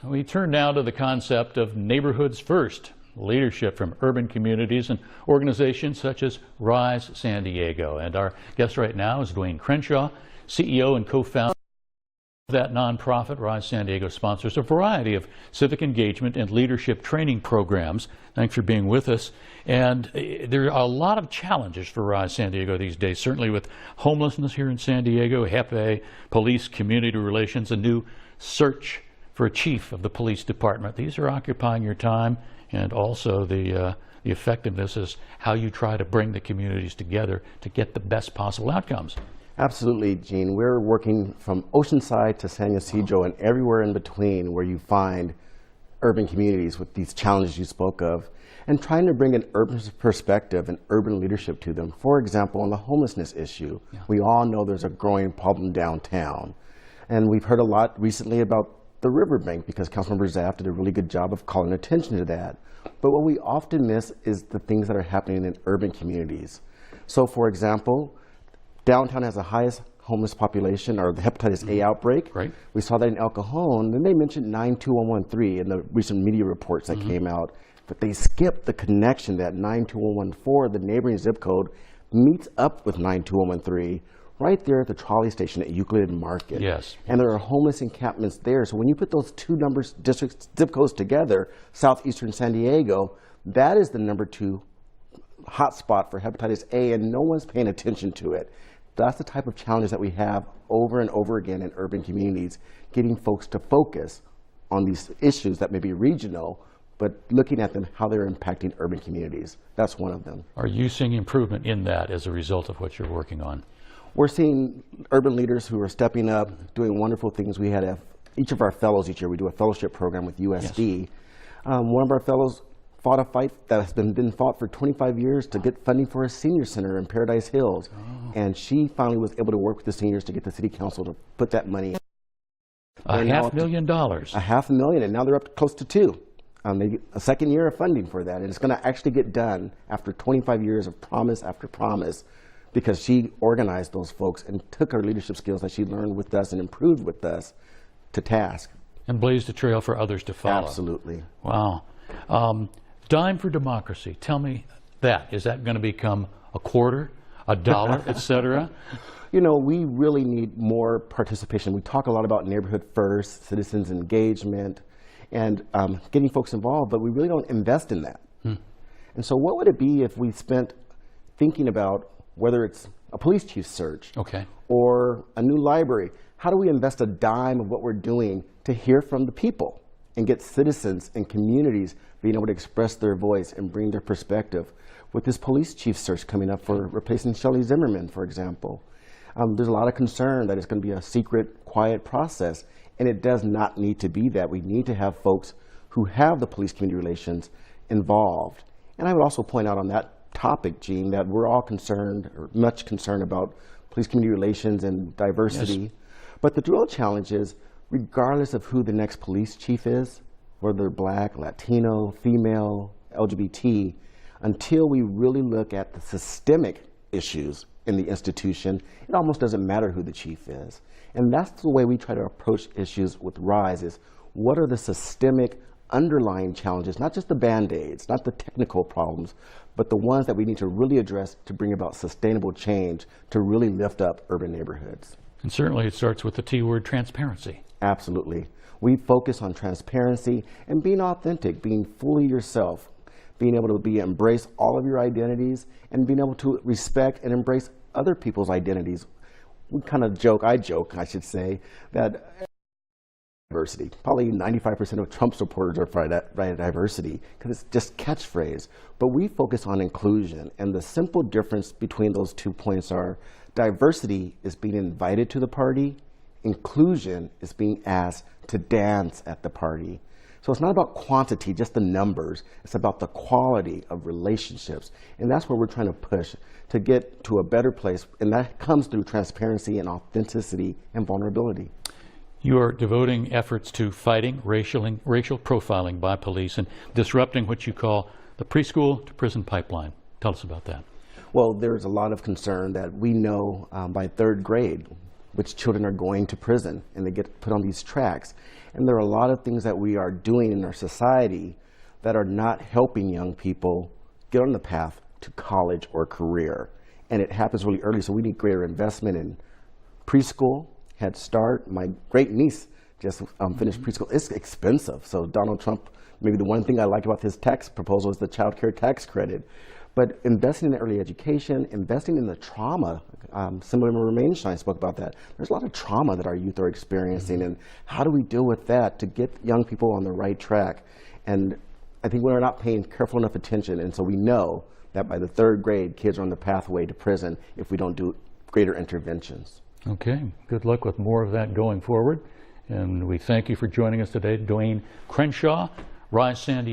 We turn now to the concept of neighborhoods first, leadership from urban communities and organizations such as Rise San Diego. And our guest right now is Dwayne Crenshaw, CEO and co-founder of that nonprofit. Rise San Diego sponsors a variety of civic engagement and leadership training programs. Thanks for being with us. And there are a lot of challenges for Rise San Diego these days, certainly with homelessness here in San Diego, HEPA, police, community relations, a new search for a chief of the police department. These are occupying your time, and also the effectiveness is how you try to bring the communities together to get the best possible outcomes. Absolutely, Gene. We're working from Oceanside to San Ysidro and everywhere in between where you find urban communities with these challenges you spoke of, and trying to bring an urban perspective and urban leadership to them. For example, on the homelessness issue, we all know there's a growing problem downtown. And we've heard a lot recently about the riverbank because Councilmember Zaff did a really good job of calling attention to that. But what we often miss is the things that are happening in urban communities. So for example, downtown has the highest homeless population, or the hepatitis A outbreak. Right. We saw that in El Cajon. Then they mentioned 92113 in the recent media reports that came out. But they skipped the connection that 92114, the neighboring zip code, meets up with 92113 right there at the trolley station at Euclid Market. Yes. And there are homeless encampments there. So when you put those two numbers, districts, zip codes together, southeastern San Diego, that is the #2 hotspot for hepatitis A, and no one's paying attention to it. That's the type of challenge that we have over and over again in urban communities, getting folks to focus on these issues that may be regional, but looking at them, how they're impacting urban communities. That's one of them. Are you seeing improvement in that as a result of what you're working on? We're seeing urban leaders who are stepping up, doing wonderful things. We had each of our fellows each year, we do a fellowship program with USD. Yes. One of our fellows fought a fight that has been fought for 25 years to get funding for a senior center in Paradise Hills. Oh. And she finally was able to work with the seniors to get the city council to put that money in. $500,000. $500,000, and now they're up close to $2 million. They get a second year of funding for that, and it's going to actually get done after 25 years of promise after promise, because she organized those folks and took her leadership skills that she learned with us and improved with us to task. And blazed a trail for others to follow. Absolutely. Wow. Dime for Democracy. Tell me that. Is that going to become a quarter, a dollar, et cetera? You know, we really need more participation. We talk a lot about neighborhood first, citizens engagement, and getting folks involved, but we really don't invest in that. And so what would it be if we spent thinking about whether it's a police chief search or a new library? How do we invest a dime of what we're doing to hear from the people and get citizens and communities being able to express their voice and bring their perspective? With this police chief search coming up for replacing Shelley Zimmerman, for example, there's a lot of concern that it's going to be a secret, quiet process, and it does not need to be that. We need to have folks who have the police community relations involved. And I would also point out on that topic, Gene, that we're all concerned, or much concerned about police community relations and diversity. Yes. But the real challenge is, regardless of who the next police chief is, whether they're Black, Latino, female, LGBT, until we really look at the systemic issues in the institution, it almost doesn't matter who the chief is. And that's the way we try to approach issues with Rise, is what are the systemic underlying challenges, not just the Band-Aids, not the technical problems, but the ones that we need to really address to bring about sustainable change to really lift up urban neighborhoods. And certainly it starts with the T word, transparency. Absolutely. We focus on transparency and being authentic, being fully yourself, being able to embrace all of your identities, and being able to respect and embrace other people's identities. We kind of joke, I should say, that diversity. Probably 95% of Trump supporters are for diversity, because it's just catchphrase. But we focus on inclusion, and the simple difference between those 2 points are diversity is being invited to the party, inclusion is being asked to dance at the party. So it's not about quantity, just the numbers. It's about the quality of relationships. And that's where we're trying to push to get to a better place. And that comes through transparency and authenticity and vulnerability. You are devoting efforts to fighting racial profiling by police and disrupting what you call the preschool to prison pipeline. Tell us about that. Well, there's a lot of concern that we know by 3rd grade, which children are going to prison and they get put on these tracks. And there are a lot of things that we are doing in our society that are not helping young people get on the path to college or career. And it happens really early, so we need greater investment in preschool, Head Start. My great niece just finished preschool. It's expensive, so Donald Trump, maybe the one thing I like about his tax proposal is the child care tax credit. But investing in early education, investing in the trauma, Assemblyman Remainshine spoke about that. There's a lot of trauma that our youth are experiencing, and how do we deal with that to get young people on the right track? And I think we're not paying careful enough attention, and so we know that by the 3rd grade, kids are on the pathway to prison if we don't do greater interventions. Okay, good luck with more of that going forward. And we thank you for joining us today, Dwayne Crenshaw, Rise San Diego.